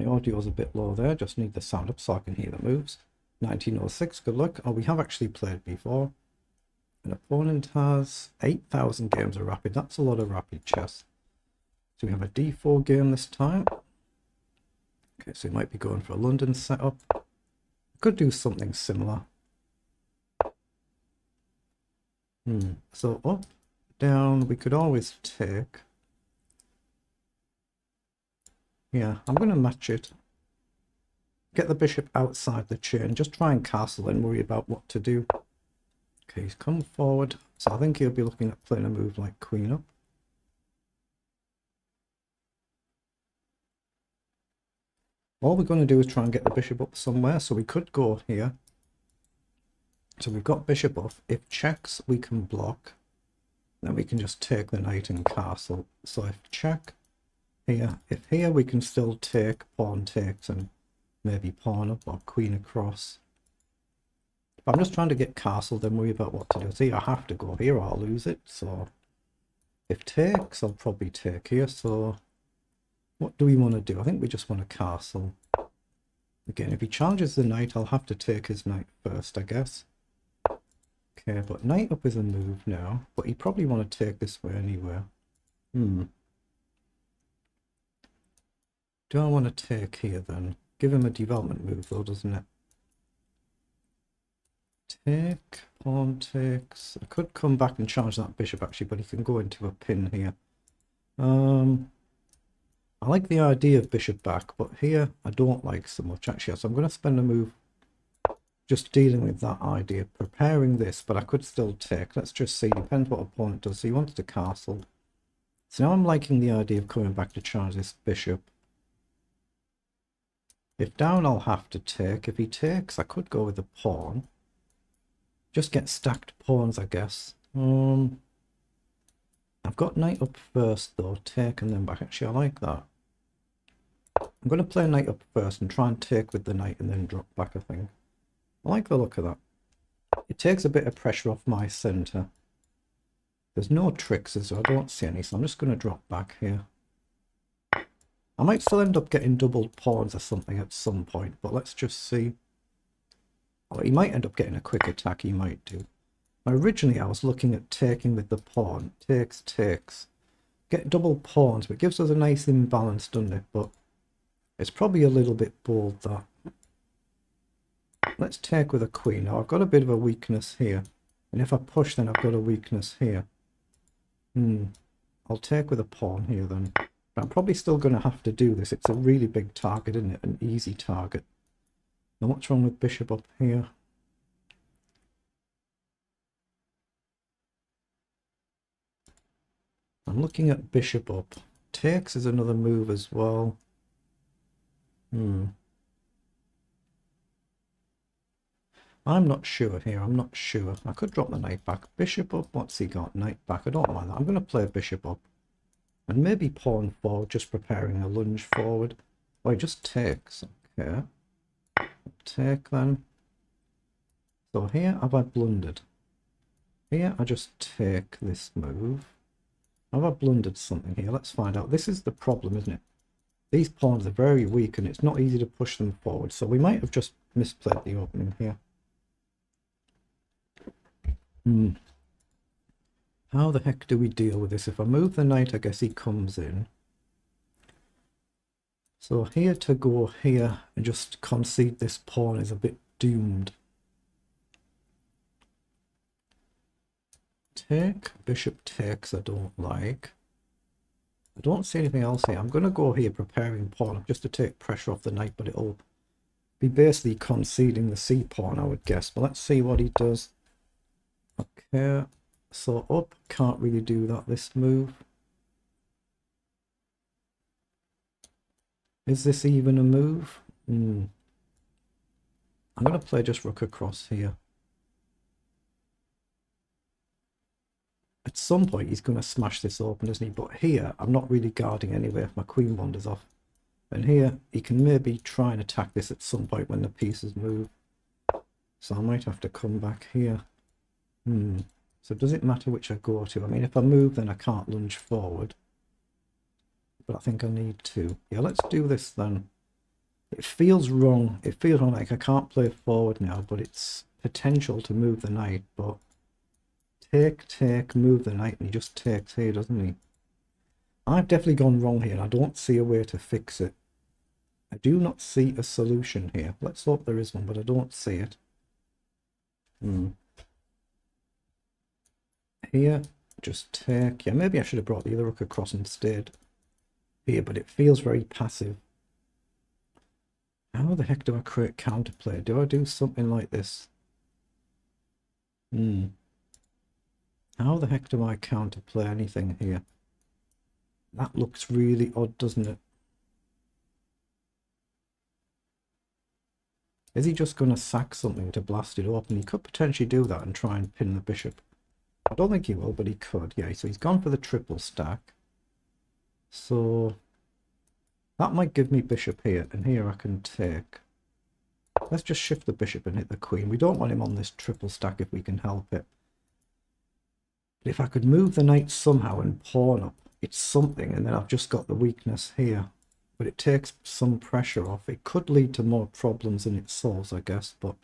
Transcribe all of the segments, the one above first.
My audio's a bit low there, just need the sound up so I can hear the moves. 1906, good luck. Oh, we have actually played before. An opponent has 8,000 games of rapid. That's a lot of rapid chess. So we have a d4 game this time. Okay, so we might be going for a London setup. Could do something similar. So up, down, we could always take. Yeah, I'm going to match it. Get the bishop outside the chain. Just try and castle and worry about what to do. Okay, he's come forward. So I think he'll be looking at playing a move like queen up. All we're going to do is try and get the bishop up somewhere. So we could go here. So we've got bishop off. If checks, we can block. Then we can just take the knight and castle. So if check here, if here we can still take, pawn takes, and maybe pawn up or queen across. If I'm just trying to get castle, then worry about what to do. See, I have to go here or I'll lose it. So if takes, I'll probably take here. So what do we want to do? I think we just want to castle. Again, if he challenges the knight, I'll have to take his knight first, I guess. Okay, but knight up is a move now, but he probably want to take this way anyway. Do I want to take here then? Give him a development move though, doesn't it? Take, pawn takes. I could come back and challenge that bishop actually, but he can go into a pin here. I like the idea of bishop back, but here I don't like so much actually, so I'm going to spend a move just dealing with that idea, preparing this, but I could still take. Let's just see, depends what opponent does. So he wanted to castle. So now I'm liking the idea of coming back to challenge this bishop. If down, I'll have to take. If he takes, I could go with the pawn. Just get stacked pawns, I guess. I've got knight up first though, take and then back. Actually, I like that. I'm going to play knight up first and try and take with the knight and then drop back, I think. I like the look of that. It takes a bit of pressure off my centre. There's no tricks, so I don't see any, so I'm just going to drop back here. I might still end up getting doubled pawns or something at some point, but let's just see. Oh, he might end up getting a quick attack, he might do. Originally, I was looking at taking with the pawn. Takes, takes. Get double pawns, but it gives us a nice imbalance, doesn't it? But it's probably a little bit bold, that. Let's take with a queen. Now, I've got a bit of a weakness here. And if I push, then I've got a weakness here. I'll take with a pawn here, then. But I'm probably still going to have to do this. It's a really big target, isn't it? An easy target. Now, what's wrong with bishop up here? I'm looking at bishop up. Takes is another move as well. I'm not sure here. I'm not sure. I could drop the knight back. Bishop up. What's he got? Knight back. I don't mind that. I'm going to play bishop up. And maybe pawn forward, just preparing a lunge forward. Oh, he just takes. Okay. Take then. So here, have I blundered? Here, I just take this move. Have I blundered something here? Let's find out. This is the problem, isn't it? These pawns are very weak and it's not easy to push them forward. So we might have just misplayed the opening here. How the heck do we deal with this? If I move the knight, I guess he comes in. So here to go here and just concede this pawn is a bit doomed. Take, bishop takes, I don't like. I don't see anything else here. I'm going to go here preparing pawn just to take pressure off the knight, but it'll be basically conceding the c pawn, I would guess. But let's see what he does. Okay, so up, can't really do that this move. Is this even a move? I'm going to play just rook across here. At some point he's going to smash this open, isn't he? But here I'm not really guarding anyway if my queen wanders off. And here he can maybe try and attack this at some point when the pieces move. So I might have to come back here. So does it matter which I go to? I mean, if I move, then I can't lunge forward. But I think I need to. Yeah, let's do this then. It feels wrong. It feels wrong, like I can't play forward now, but it's potential to move the knight, but take, move the knight, and he just takes here, doesn't he? I've definitely gone wrong here, and I don't see a way to fix it. I do not see a solution here. Let's hope there is one, but I don't see it. Here, just take. Yeah, maybe I should have brought the other rook across instead here, but it feels very passive. How the heck do I create counterplay? Do I do something like this? How the heck do I counterplay anything here? That looks really odd, doesn't it? Is he just going to sack something to blast it open? He could potentially do that and try and pin the bishop. I don't think he will, but he could. Yeah, so he's gone for the triple stack. So that might give me bishop here, and here I can take. Let's just shift the bishop and hit the queen. We don't want him on this triple stack if we can help it. But if I could move the knight somehow and pawn up, it's something, and then I've just got the weakness here. But it takes some pressure off. It could lead to more problems than it solves, I guess, but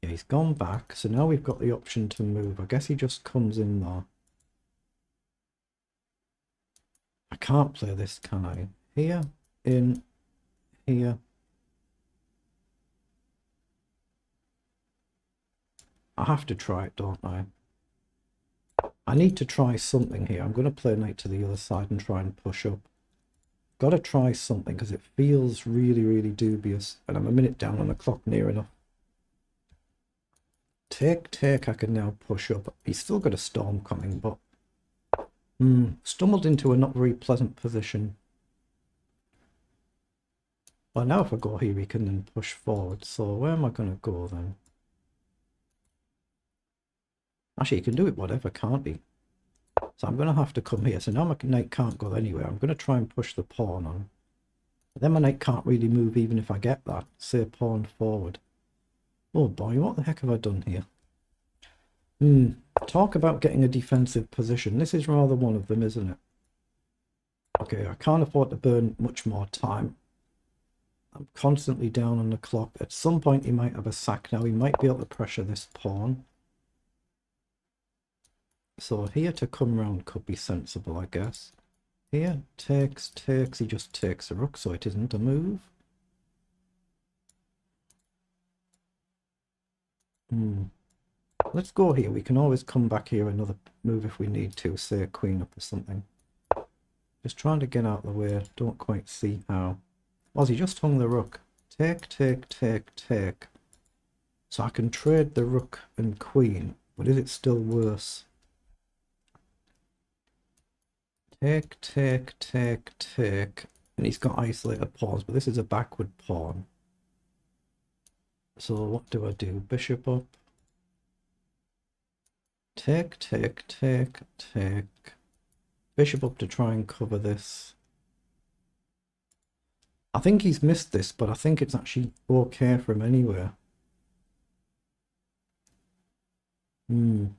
yeah, he's gone back. So now we've got the option to move. I guess he just comes in there. I can't play this, can I? Here, in, here. I have to try it, don't I? I need to try something here. I'm going to play knight to the other side and try and push up. Got to try something because it feels really, really dubious. And I'm a minute down on the clock near enough. Take, I can now push up. He's still got a storm coming, but stumbled into a not very pleasant position. Well, now if I go here, we can then push forward. So where am I going to go then? Actually, he can do it whatever, can't he? So I'm going to have to come here. So now my knight can't go anywhere. I'm going to try and push the pawn on. But then my knight can't really move even if I get that. Say pawn forward. Oh boy, what the heck have I done here? Talk about getting a defensive position. This is rather one of them, isn't it? Okay, I can't afford to burn much more time. I'm constantly down on the clock. At some point he might have a sack now. He might be able to pressure this pawn. So here to come round could be sensible, I guess. Here, takes, he just takes a rook, so it isn't a move. Let's go here. We can always come back here another move if we need to, say a queen up or something. Just trying to get out of the way. Don't quite see how. Oh, he just hung the rook. Take. So I can trade the rook and queen, but is it still worse? Take. And he's got isolated pawns, but this is a backward pawn. So what do I do? Bishop up. Take. Bishop up to try and cover this. I think he's missed this, but I think it's actually okay for him anyway. I'm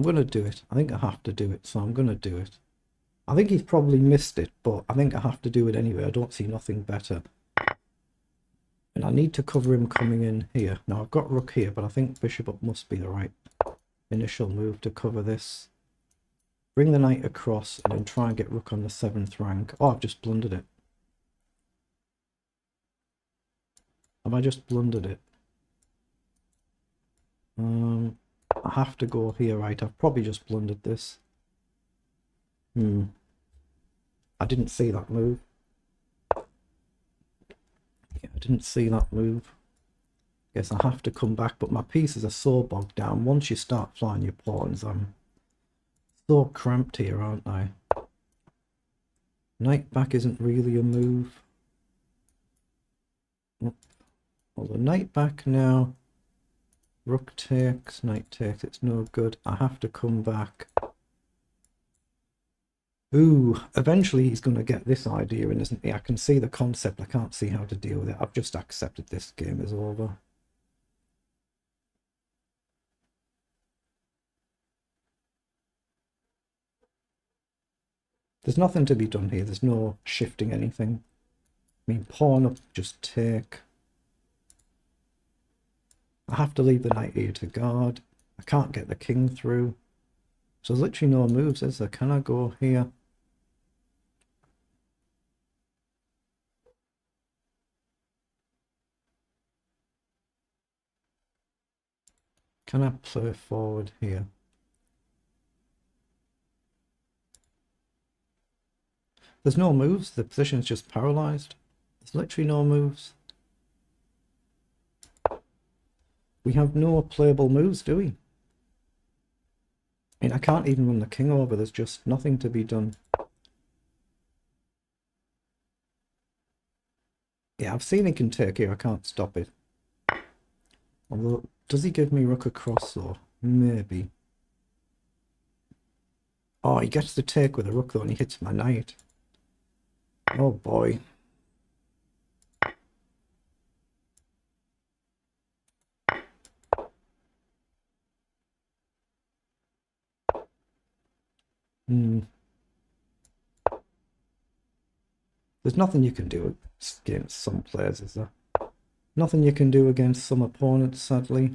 going to do it. I think I have to do it, so I'm going to do it. I think he's probably missed it, but I think I have to do it anyway. I don't see nothing better. And I need to cover him coming in here. Now, I've got rook here, but I think bishop up must be the right initial move to cover this. Bring the knight across and then try and get rook on the 7th rank. Oh, I've just blundered it. Have I just blundered it? I have to go here, right? I've probably just blundered this. I didn't see that move. Yeah, I didn't see that move. Guess I have to come back, but my pieces are so bogged down. Once you start flying your pawns, I'm so cramped here, aren't I? Knight back isn't really a move. Well, the knight back now. Rook takes, knight takes, it's no good. I have to come back. Ooh, eventually he's going to get this idea in, isn't he? I can see the concept, I can't see how to deal with it. I've just accepted this game is over. There's nothing to be done here, there's no shifting anything. I mean, pawn up, just take. I have to leave the knight here to guard. I can't get the king through. So there's literally no moves, is there? Can I go here? Can I play forward here? There's no moves. The position's just paralyzed. There's literally no moves. We have no playable moves, do we? I mean, I can't even run the king over. There's just nothing to be done. Yeah, I've seen he can take here. I can't stop it. Although, does he give me rook across though? Maybe. Oh, he gets the take with a rook though, and he hits my knight. Oh boy. There's nothing you can do against some players, is there? Nothing you can do against some opponents, sadly.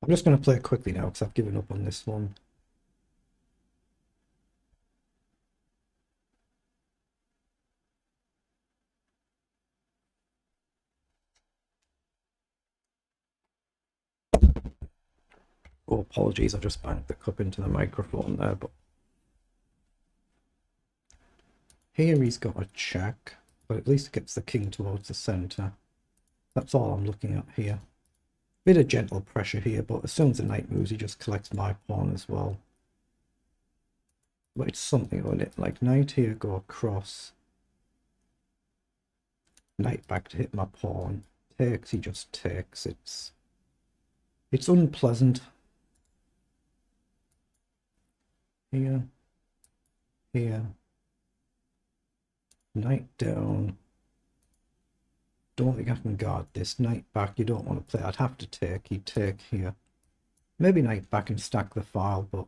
I'm just going to play it quickly now because I've given up on this one. Oh, apologies, I just banged the cup into the microphone there, but here he's got a check, but at least it gets the king towards the centre. That's all I'm looking at here. Bit of gentle pressure here, but as soon as the knight moves, he just collects my pawn as well. But it's something on it, like knight here, go across. Knight back to hit my pawn. Takes, he just takes. It's unpleasant. Here. Here. Knight down. Don't think I can guard this. Knight back, you don't want to play. I'd have to take. He'd take here. Maybe knight back and stack the file, but...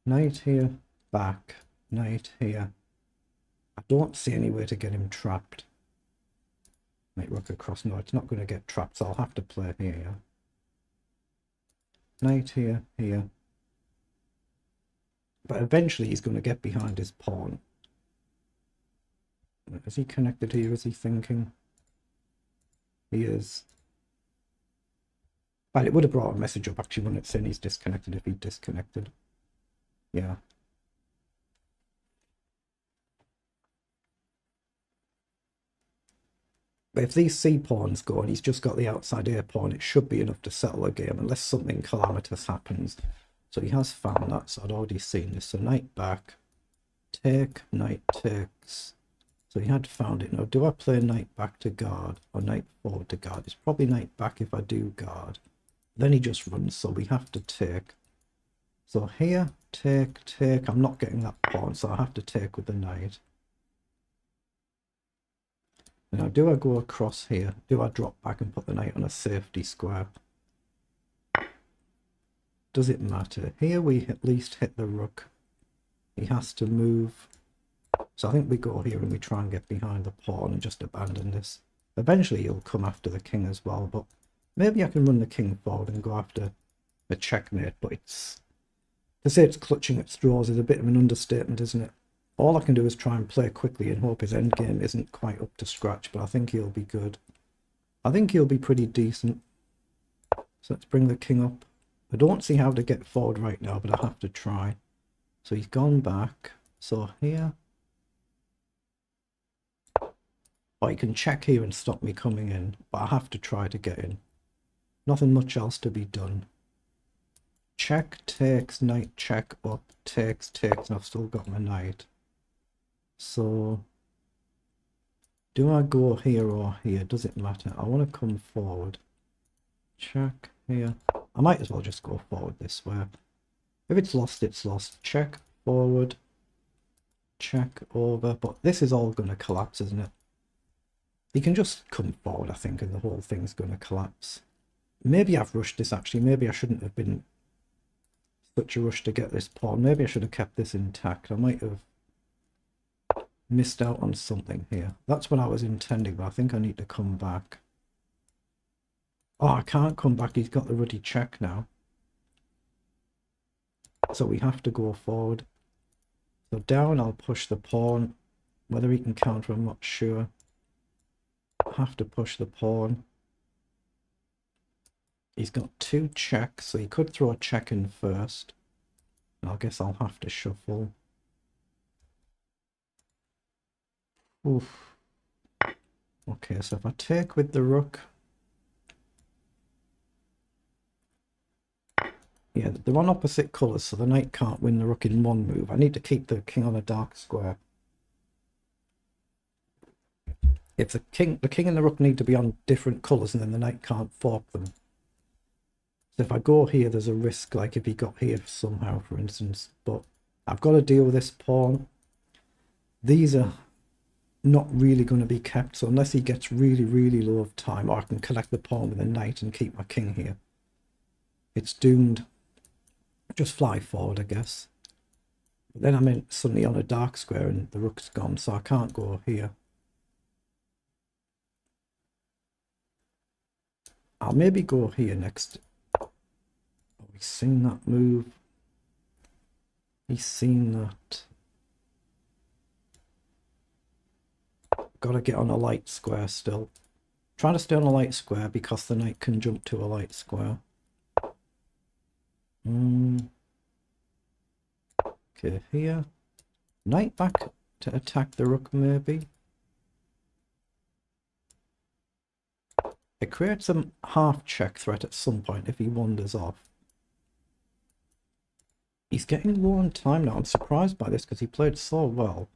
Knight here, back. Knight here. I don't see any way to get him trapped. Knight rook across. No, it's not going to get trapped, so I'll have to play here. Knight here, here. But eventually he's going to get behind his pawn. Is he connected here? Is he thinking? He is. But it would have brought a message up actually when it's saying he's disconnected if he disconnected. Yeah. But if these C pawns go and he's just got the outside A pawn, it should be enough to settle a game unless something calamitous happens. So he has found that, so I'd already seen this. So knight back, take, knight takes. So he had found it. Now, do I play knight back to guard or knight forward to guard? It's probably knight back if I do guard. Then he just runs, so we have to take. So here, take, take. I'm not getting that pawn, so I have to take with the knight. Now, do I go across here? Do I drop back and put the knight on a safety square? Does it matter? Here we at least hit the rook. He has to move. So I think we go here and we try and get behind the pawn and just abandon this. Eventually he'll come after the king as well, but maybe I can run the king forward and go after a checkmate, but to say it's clutching at straws is a bit of an understatement, isn't it? All I can do is try and play quickly and hope his endgame isn't quite up to scratch, but I think he'll be good. I think he'll be pretty decent. So let's bring the king up. I don't see how to get forward right now, but I have to try. So he's gone back. So here. Oh, he can check here and stop me coming in, but I have to try to get in. Nothing much else to be done. Check, takes, knight, check, up, takes, takes, and I've still got my knight. So, do I go here or here? Does it matter? I want to come forward. Check here. I might as well just go forward this way. If it's lost, it's lost. Check, forward. check over, but this is all going to collapse, isn't it? He can just come forward, I think, and the whole thing's going to collapse. Maybe I've rushed this, actually. Maybe I shouldn't have been such a rush to get this pawn. Maybe I should have kept this intact. I might have missed out on something here. That's what I was intending, but I think I need to come back. Oh, I can't come back. He's got the ruddy check now. So we have to go forward. So down, I'll push the pawn. Whether he can counter, I'm not sure. I have to push the pawn. He's got 2 checks, so he could throw a check in first. I guess I'll have to shuffle. Oof. Okay, so if I take with the rook... Yeah, they're on opposite colours, so the knight can't win the rook in one move. I need to keep the king on a dark square. If the king and the rook need to be on different colours, and then the knight can't fork them. So if I go here, there's a risk, like if he got here somehow, for instance. But I've got to deal with this pawn. These are not really going to be kept, so unless he gets really, really low of time, or I can collect the pawn with a knight and keep my king here, it's doomed. Just fly forward, I guess. But then I'm suddenly on a dark square and the rook's gone, so I can't go here. I'll maybe go here next. Oh, he's seen that move. He's seen that. Gotta get on a light square still. Trying to stay on a light square because the knight can jump to a light square. Okay, here. Knight back to attack the rook, maybe. It creates a half check threat at some point if he wanders off. He's getting low on time now. I'm surprised by this because he played so well.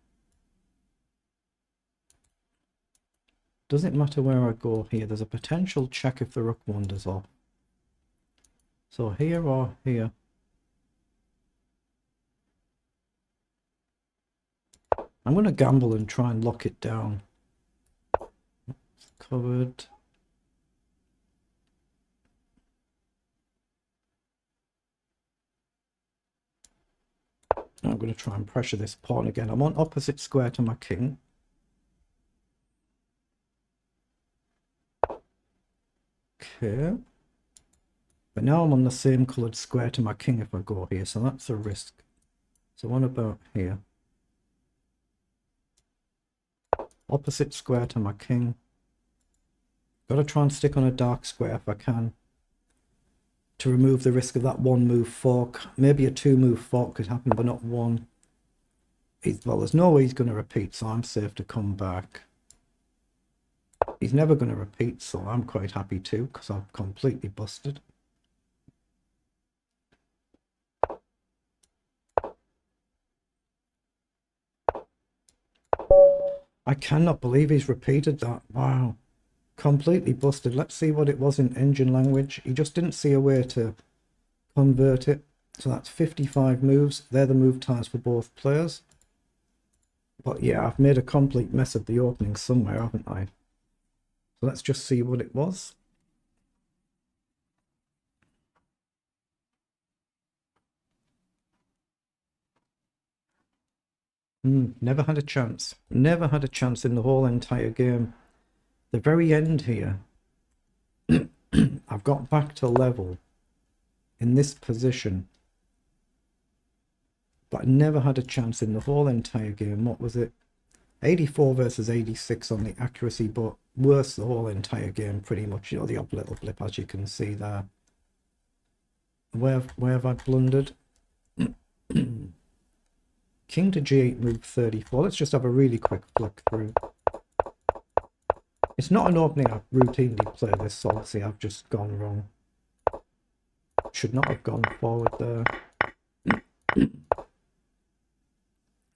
Doesn't matter where I go here. There's a potential check if the rook wanders off. So here or here. I'm going to gamble and try and lock it down. It's covered. Now I'm going to try and pressure this pawn again. I'm on opposite square to my king. Okay. But now I'm on the same coloured square to my king if I go here, so that's a risk. So what about here? Opposite square to my king. Got to try and stick on a dark square if I can, to remove the risk of that 1-move fork. Maybe a 2-move fork could happen, but not one. Well, there's no way he's going to repeat, so I'm safe to come back. He's never going to repeat, so I'm quite happy too, because I've completely busted. I cannot believe he's repeated that. Wow. Completely busted. Let's see what it was in engine language. He just didn't see a way to convert it. So that's 55 moves. They're the move times for both players. But yeah, I've made a complete mess of the opening somewhere, haven't I? So let's just see what it was. Never had a chance. Never had a chance in the whole entire game. The very end here, I've got back to level in this position. But I never had a chance in the whole entire game. What was it? 84 versus 86 on the accuracy, but worse the whole entire game pretty much. You know, the odd little blip as you can see there. Where have I blundered? King to g8 move 34. Let's just have a really quick flick through. It's not an opening I routinely play this, so obviously I've just gone wrong. Should not have gone forward there.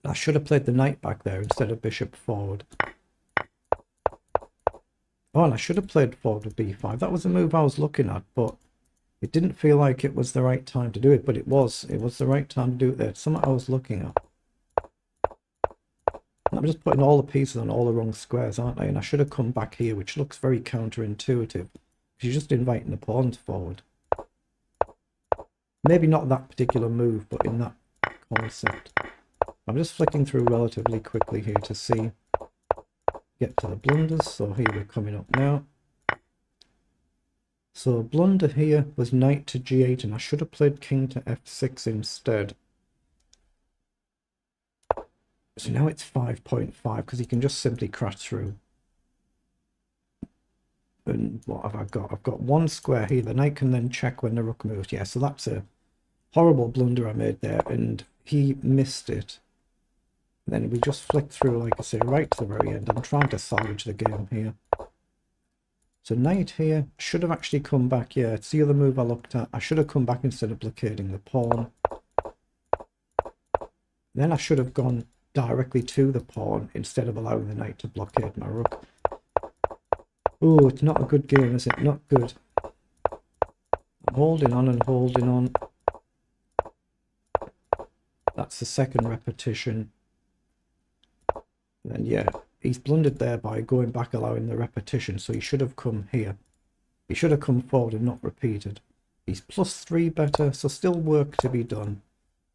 I should have played the knight back there instead of bishop forward. Oh, and I should have played forward with b5. That was the move I was looking at, but it didn't feel like it was the right time to do it, but it was. It was the right time to do it there. It's something I was looking at. I'm just putting all the pieces on all the wrong squares, aren't I? And I should have come back here, which looks very counterintuitive. You're just inviting the pawns forward. Maybe not that particular move, but in that concept. I'm just flicking through relatively quickly here to see, get to the blunders. So here we're coming up now. So blunder here was knight to g8, and I should have played king to f6 instead. So now it's 5.5 because he can just simply crash through. And what have I got? I've got one square here. The knight can then check when the rook moves. Yeah, so that's a horrible blunder I made there, and he missed it. And then we just flick through, like I say, right to the very end. I'm trying to salvage the game here. So knight here should have actually come back. Yeah, it's the other move I looked at. I should have come back instead of blockading the pawn. Then I should have gone directly to the pawn instead of allowing the knight to blockade my rook. Oh, it's not a good game, is it? Not good. I'm holding on and holding on. That's the second repetition. And then, yeah, he's blundered there by going back, allowing the repetition. So he should have come here. He should have come forward and not repeated. He's +3 better, so still work to be done.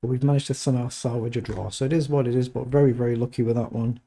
But we've managed to somehow salvage a draw. So it is what it is, but very, very lucky with that one.